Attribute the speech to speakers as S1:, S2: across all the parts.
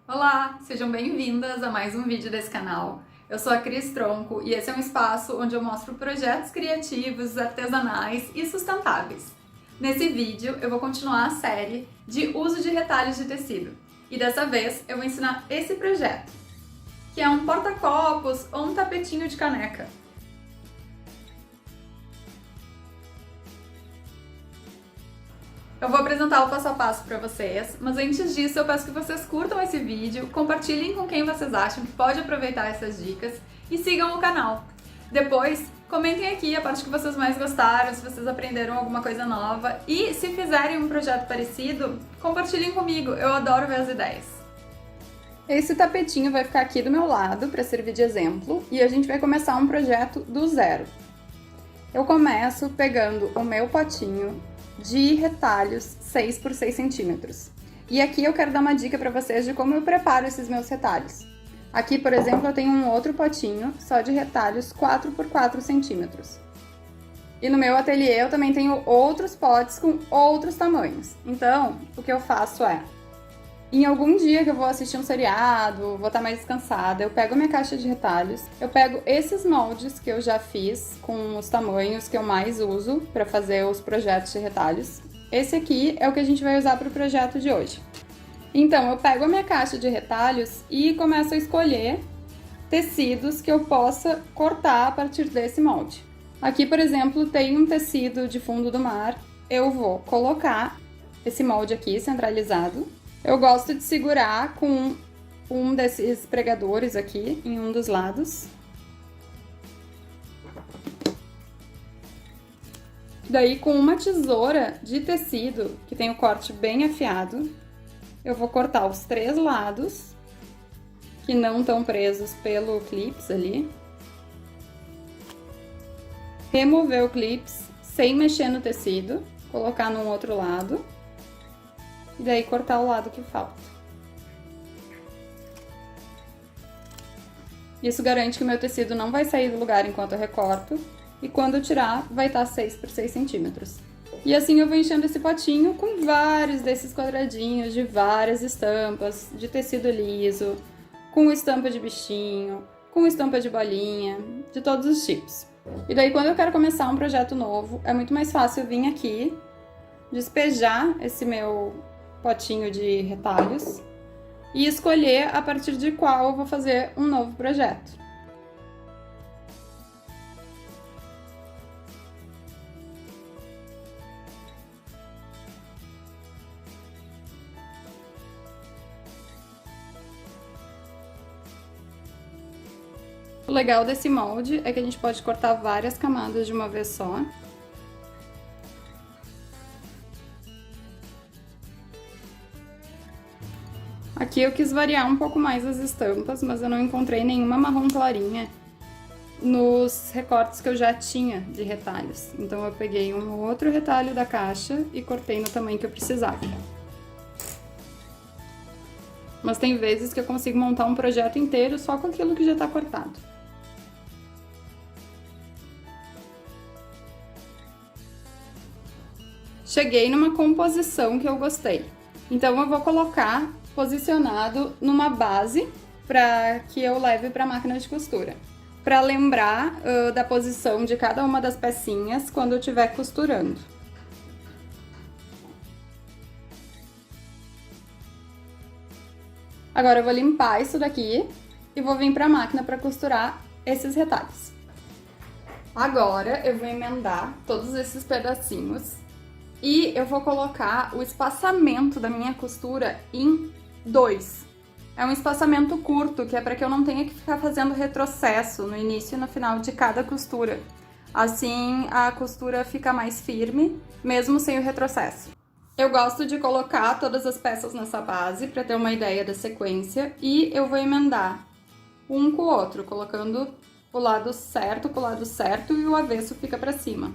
S1: Olá, sejam bem-vindas a mais um vídeo desse canal. Eu sou a Cris Tronco e esse é um espaço onde eu mostro projetos criativos, artesanais e sustentáveis. Nesse vídeo eu vou continuar a série de uso de retalhos de tecido e dessa vez eu vou ensinar esse projeto, que é um porta-copos ou um tapetinho de caneca. Eu vou apresentar o passo a passo para vocês, mas antes disso eu peço que vocês curtam esse vídeo, compartilhem com quem vocês acham que pode aproveitar essas dicas e sigam o canal. Depois, comentem aqui a parte que vocês mais gostaram, se vocês aprenderam alguma coisa nova e se fizerem um projeto parecido, compartilhem comigo, eu adoro ver as ideias. Esse tapetinho vai ficar aqui do meu lado para servir de exemplo e a gente vai começar um projeto do zero. Eu começo pegando o meu potinho de retalhos 6 por 6 centímetros. E aqui eu quero dar uma dica para vocês de como eu preparo esses meus retalhos. Aqui, por exemplo, eu tenho um outro potinho só de retalhos 4 por 4 centímetros. E no meu ateliê eu também tenho outros potes com outros tamanhos. Então, o que eu faço é, em algum dia que eu vou assistir um seriado, vou estar mais descansada, eu pego minha caixa de retalhos, eu pego esses moldes que eu já fiz com os tamanhos que eu mais uso para fazer os projetos de retalhos. Esse aqui é o que a gente vai usar para o projeto de hoje. Então, eu pego a minha caixa de retalhos e começo a escolher tecidos que eu possa cortar a partir desse molde. Aqui, por exemplo, tem um tecido de fundo do mar, eu vou colocar esse molde aqui centralizado. Eu gosto de segurar com um desses pregadores aqui em um dos lados. Daí, com uma tesoura de tecido, que tem o corte bem afiado, eu vou cortar os 3 lados, que não estão presos pelo clips ali. Remover o clips sem mexer no tecido, colocar num outro lado. E daí cortar o lado que falta. Isso garante que o meu tecido não vai sair do lugar enquanto eu recorto. E quando eu tirar, vai estar 6 por 6 centímetros. E assim eu vou enchendo esse potinho com vários desses quadradinhos de várias estampas, de tecido liso, com estampa de bichinho, com estampa de bolinha, de todos os tipos. E daí quando eu quero começar um projeto novo, é muito mais fácil vir aqui, despejar esse meu potinho de retalhos e escolher a partir de qual eu vou fazer um novo projeto. O legal desse molde é que a gente pode cortar várias camadas de uma vez só. Aqui eu quis variar um pouco mais as estampas, mas eu não encontrei nenhuma marrom clarinha nos recortes que eu já tinha de retalhos. Então eu peguei um outro retalho da caixa e cortei no tamanho que eu precisava. Mas tem vezes que eu consigo montar um projeto inteiro só com aquilo que já está cortado. Cheguei numa composição que eu gostei. Então eu vou colocar posicionado numa base para que eu leve para a máquina de costura, para lembrar da posição de cada uma das pecinhas quando eu estiver costurando. Agora eu vou limpar isso daqui e vou vir para a máquina para costurar esses retalhos. Agora eu vou emendar todos esses pedacinhos e eu vou colocar o espaçamento da minha costura em 2. É um espaçamento curto, que é para que eu não tenha que ficar fazendo retrocesso no início e no final de cada costura. Assim, a costura fica mais firme, mesmo sem o retrocesso. Eu gosto de colocar todas as peças nessa base para ter uma ideia da sequência e eu vou emendar um com o outro, colocando o lado certo com o lado certo e o avesso fica para cima.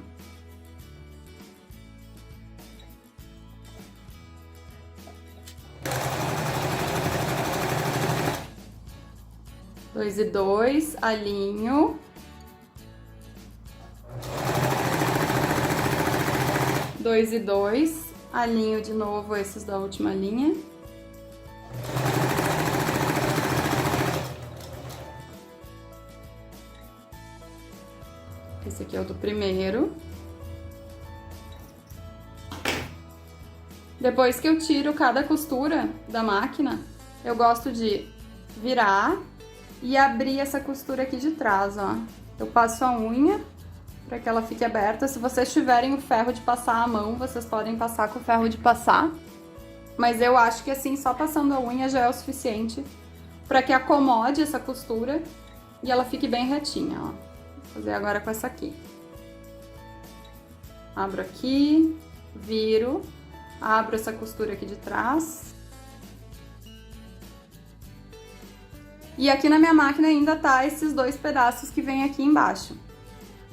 S1: Dois e dois, alinho. 2 e 2, alinho de novo esses da última linha. Esse aqui é o do primeiro. Depois que eu tiro cada costura da máquina, eu gosto de virar e abrir essa costura aqui de trás, ó. Eu passo a unha para que ela fique aberta. Se vocês tiverem o ferro de passar a mão, vocês podem passar com o ferro de passar. Mas eu acho que assim, só passando a unha já é o suficiente para que acomode essa costura e ela fique bem retinha, ó. Vou fazer agora com essa aqui. Abro aqui, viro, abro essa costura aqui de trás. E aqui na minha máquina ainda tá esses 2 pedaços que vem aqui embaixo.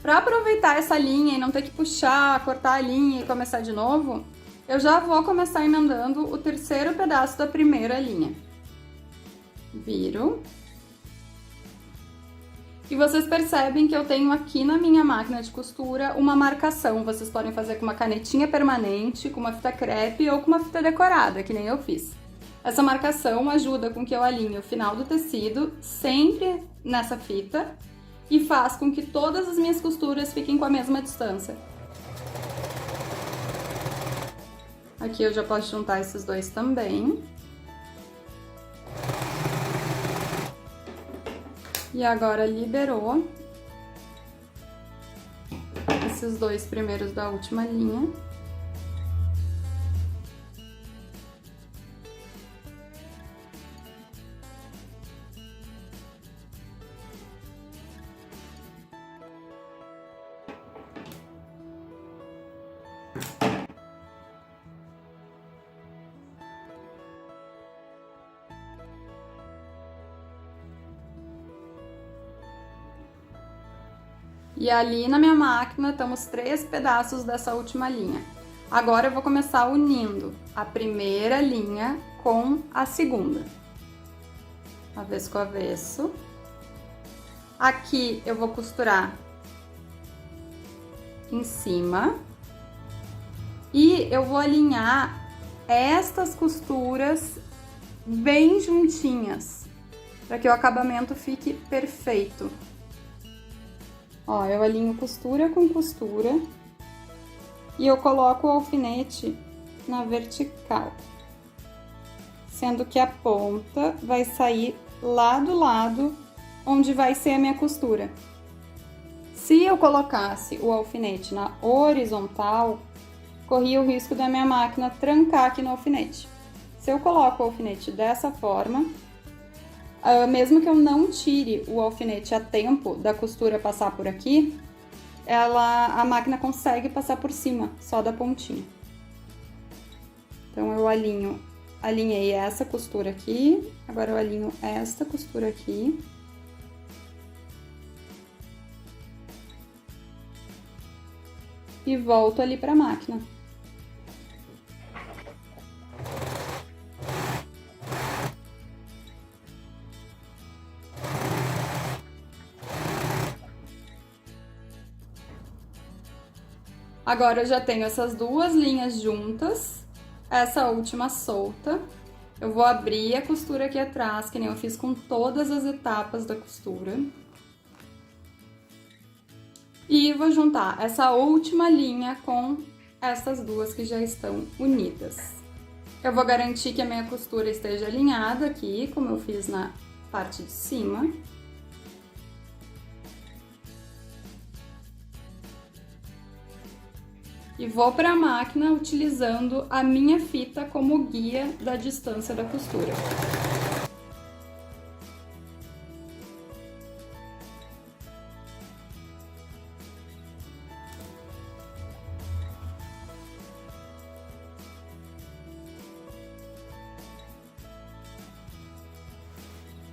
S1: Para aproveitar essa linha e não ter que puxar, cortar a linha e começar de novo, eu já vou começar emendando o 3º pedaço da primeira linha. Viro. E vocês percebem que eu tenho aqui na minha máquina de costura uma marcação. Vocês podem fazer com uma canetinha permanente, com uma fita crepe ou com uma fita decorada, que nem eu fiz. Essa marcação ajuda com que eu alinhe o final do tecido sempre nessa fita e faz com que todas as minhas costuras fiquem com a mesma distância. Aqui eu já posso juntar esses 2 também. E agora liberou esses 2 primeiros da última linha. E ali na minha máquina estão os 3 pedaços dessa última linha. Agora eu vou começar unindo a primeira linha com a segunda. Avesso com avesso. Aqui eu vou costurar em cima. E eu vou alinhar estas costuras bem juntinhas, para que o acabamento fique perfeito. Ó, eu alinho costura com costura e eu coloco o alfinete na vertical, sendo que a ponta vai sair lá do lado onde vai ser a minha costura. Se eu colocasse o alfinete na horizontal, corria o risco da minha máquina trancar aqui no alfinete. Se eu coloco o alfinete dessa forma, mesmo que eu não tire o alfinete a tempo da costura passar por aqui, a máquina consegue passar por cima, só da pontinha. Então eu alinhei essa costura aqui, agora eu alinho esta costura aqui. E volto ali para a máquina. Agora eu já tenho essas 2 linhas juntas, essa última solta. Eu vou abrir a costura aqui atrás, que nem eu fiz com todas as etapas da costura. E vou juntar essa última linha com essas 2 que já estão unidas. Eu vou garantir que a minha costura esteja alinhada aqui, como eu fiz na parte de cima. E vou para a máquina utilizando a minha fita como guia da distância da costura.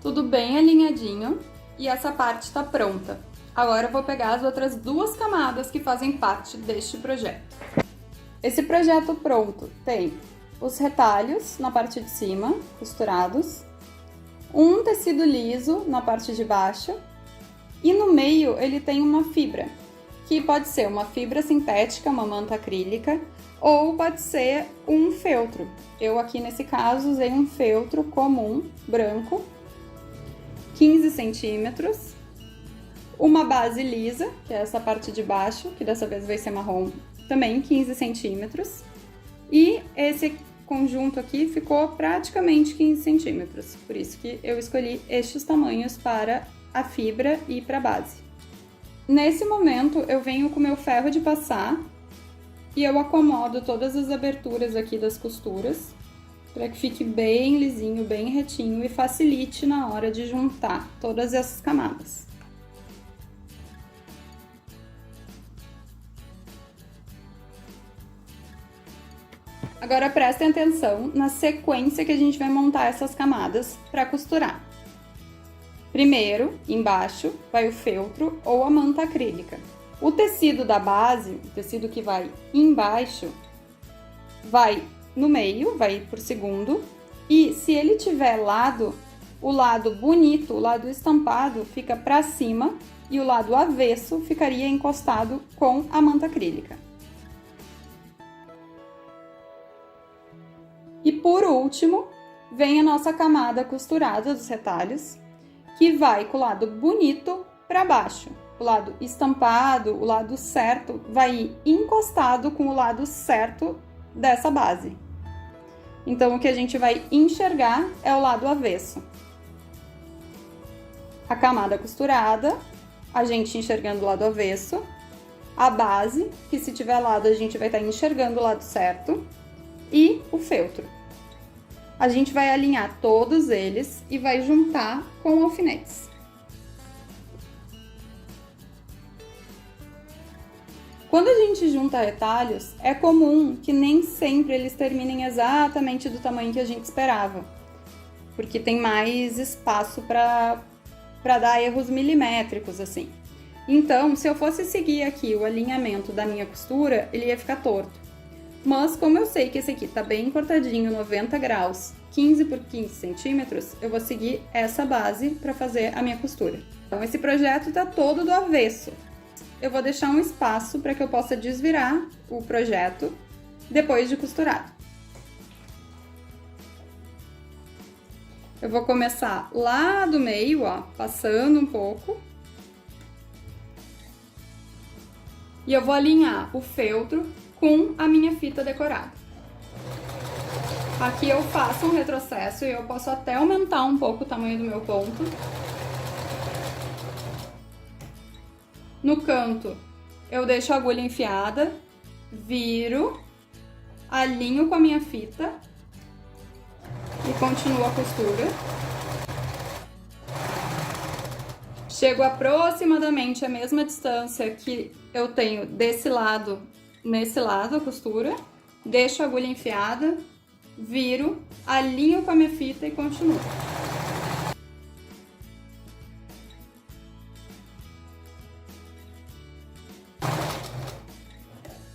S1: Tudo bem alinhadinho e essa parte está pronta. Agora eu vou pegar as outras 2 camadas que fazem parte deste projeto. Esse projeto pronto tem os retalhos na parte de cima, costurados, um tecido liso na parte de baixo e no meio ele tem uma fibra, que pode ser uma fibra sintética, uma manta acrílica, ou pode ser um feltro. Eu aqui nesse caso usei um feltro comum, branco, 15 centímetros. Uma base lisa, que é essa parte de baixo, que dessa vez vai ser marrom, também 15 centímetros. E esse conjunto aqui ficou praticamente 15 centímetros, por isso que eu escolhi estes tamanhos para a fibra e para a base. Nesse momento, eu venho com o meu ferro de passar e eu acomodo todas as aberturas aqui das costuras, para que fique bem lisinho, bem retinho e facilite na hora de juntar todas essas camadas. Agora prestem atenção na sequência que a gente vai montar essas camadas para costurar. Primeiro, embaixo, vai o feltro ou a manta acrílica. O tecido da base, o tecido que vai embaixo, vai no meio, vai por segundo. E se ele tiver lado, o lado bonito, o lado estampado, fica para cima e o lado avesso ficaria encostado com a manta acrílica. E por último, vem a nossa camada costurada dos retalhos, que vai com o lado bonito para baixo. O lado estampado, o lado certo, vai ir encostado com o lado certo dessa base. Então, o que a gente vai enxergar é o lado avesso. A camada costurada, a gente enxergando o lado avesso. A base, que se tiver lado, a gente vai estar enxergando o lado certo. E o feltro. A gente vai alinhar todos eles e vai juntar com alfinetes. Quando a gente junta retalhos, é comum que nem sempre eles terminem exatamente do tamanho que a gente esperava, porque tem mais espaço para dar erros milimétricos, assim. Então, se eu fosse seguir aqui o alinhamento da minha costura, ele ia ficar torto. Mas como eu sei que esse aqui tá bem cortadinho, 90 graus, 15 por 15 centímetros, eu vou seguir essa base para fazer a minha costura. Então, esse projeto tá todo do avesso. Eu vou deixar um espaço para que eu possa desvirar o projeto depois de costurado. Eu vou começar lá do meio, ó, passando um pouco. E eu vou alinhar o feltro com a minha fita decorada. Aqui eu faço um retrocesso e eu posso até aumentar um pouco o tamanho do meu ponto. No canto, eu deixo a agulha enfiada, viro, alinho com a minha fita e continuo a costura. Chego aproximadamente a mesma distância que eu tenho desse lado, nesse lado a costura, deixo a agulha enfiada, viro, alinho com a minha fita e continuo.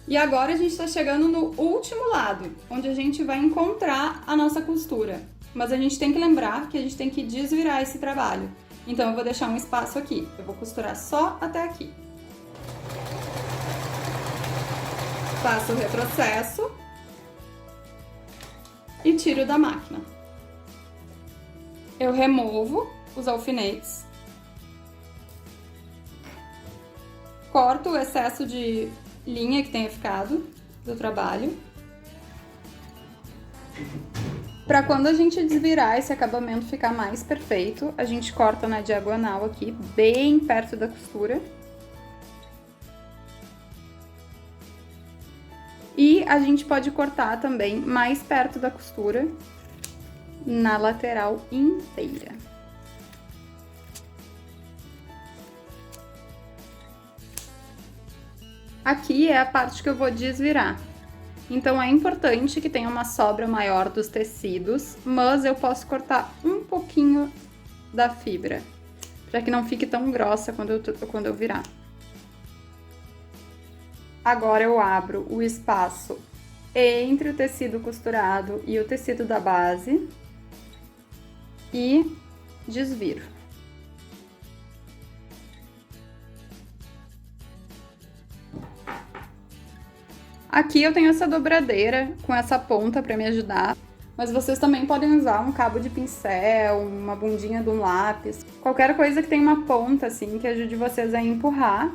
S1: E agora a gente está chegando no último lado, onde a gente vai encontrar a nossa costura. Mas a gente tem que lembrar que a gente tem que desvirar esse trabalho. Então eu vou deixar um espaço aqui, eu vou costurar só até aqui. Faço o retrocesso e tiro da máquina. Eu removo os alfinetes, corto o excesso de linha que tenha ficado do trabalho. Para quando a gente desvirar esse acabamento ficar mais perfeito, a gente corta na diagonal aqui, bem perto da costura. E a gente pode cortar também mais perto da costura, na lateral inteira. Aqui é a parte que eu vou desvirar. Então, é importante que tenha uma sobra maior dos tecidos, mas eu posso cortar um pouquinho da fibra, para que não fique tão grossa quando eu virar. Agora, eu abro o espaço entre o tecido costurado e o tecido da base e desviro. Aqui eu tenho essa dobradeira com essa ponta para me ajudar. Mas vocês também podem usar um cabo de pincel, uma bundinha de um lápis, qualquer coisa que tenha uma ponta assim que ajude vocês a empurrar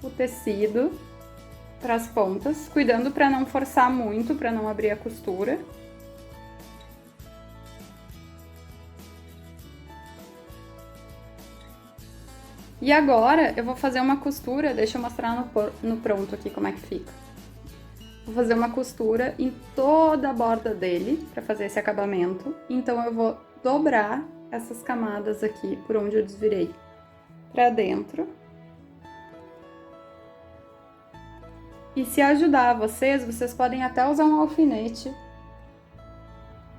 S1: o tecido para as pontas, cuidando para não forçar muito, para não abrir a costura. E agora eu vou fazer uma costura, deixa eu mostrar no pronto aqui como é que fica. Vou fazer uma costura em toda a borda dele para fazer esse acabamento. Então eu vou dobrar essas camadas aqui por onde eu desvirei para dentro. E se ajudar vocês, vocês podem até usar um alfinete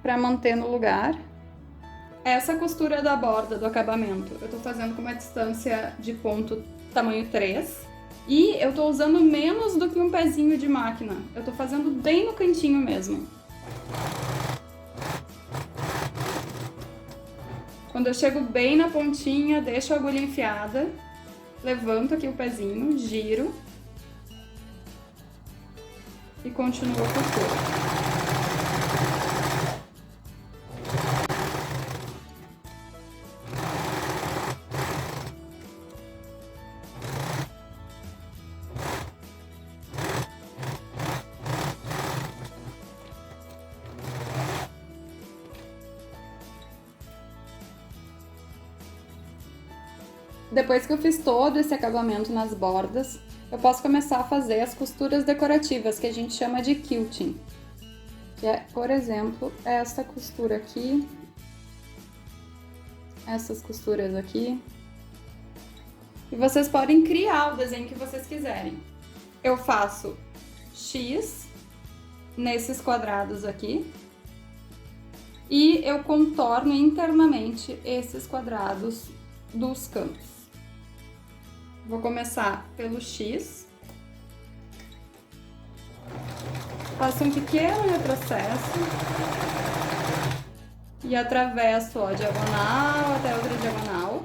S1: para manter no lugar. Essa costura da borda do acabamento eu tô fazendo com uma distância de ponto tamanho 3. E eu tô usando menos do que um pezinho de máquina. Eu tô fazendo bem no cantinho mesmo. Quando eu chego bem na pontinha, deixo a agulha enfiada, levanto aqui o pezinho, giro e continuo a costura. Depois que eu fiz todo esse acabamento nas bordas, eu posso começar a fazer as costuras decorativas, que a gente chama de quilting. Que é, por exemplo, essa costura aqui, essas costuras aqui. E vocês podem criar o desenho que vocês quiserem. Eu faço X nesses quadrados aqui. E eu contorno internamente esses quadrados dos cantos. Vou começar pelo X, faço um pequeno retrocesso e atravesso a diagonal até outra diagonal.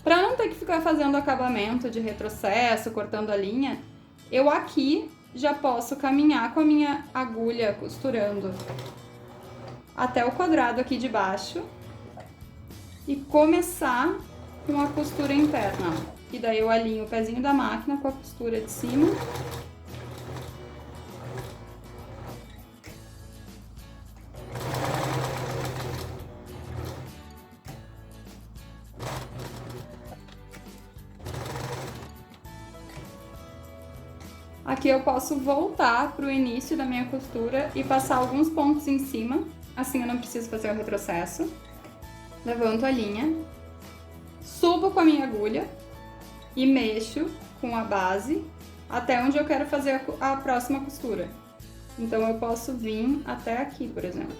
S1: Para não ter que ficar fazendo acabamento de retrocesso, cortando a linha, eu aqui já posso caminhar com a minha agulha costurando até o quadrado aqui de baixo e começar com a costura interna. E daí eu alinho o pezinho da máquina com a costura de cima. Aqui eu posso voltar para o início da minha costura e passar alguns pontos em cima, assim eu não preciso fazer o retrocesso. Levanto a linha, subo com a minha agulha e mexo com a base até onde eu quero fazer a próxima costura. Então eu posso vir até aqui, por exemplo.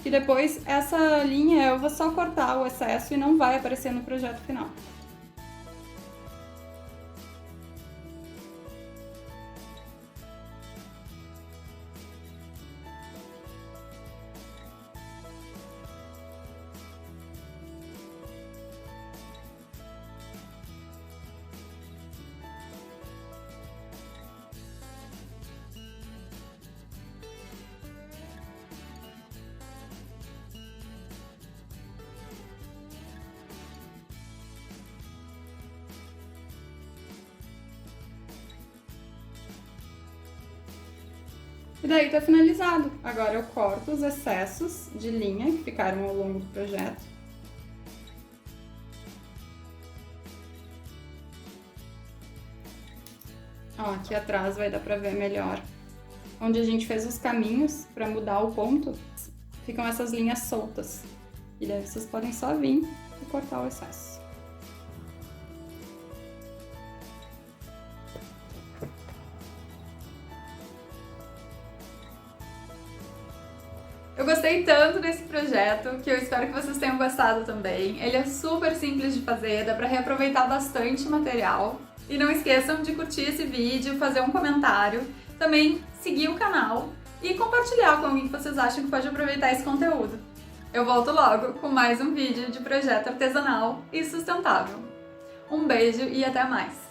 S1: E depois essa linha eu vou só cortar o excesso e não vai aparecer no projeto final. E daí tá finalizado. Agora eu corto os excessos de linha que ficaram ao longo do projeto. Ó, aqui atrás vai dar pra ver melhor. Onde a gente fez os caminhos pra mudar o ponto, ficam essas linhas soltas. E daí vocês podem só vir e cortar o excesso. Eu gostei tanto desse projeto que eu espero que vocês tenham gostado também. Ele é super simples de fazer, dá pra reaproveitar bastante material. E não esqueçam de curtir esse vídeo, fazer um comentário, também seguir o canal e compartilhar com alguém que vocês acham que pode aproveitar esse conteúdo. Eu volto logo com mais um vídeo de projeto artesanal e sustentável. Um beijo e até mais!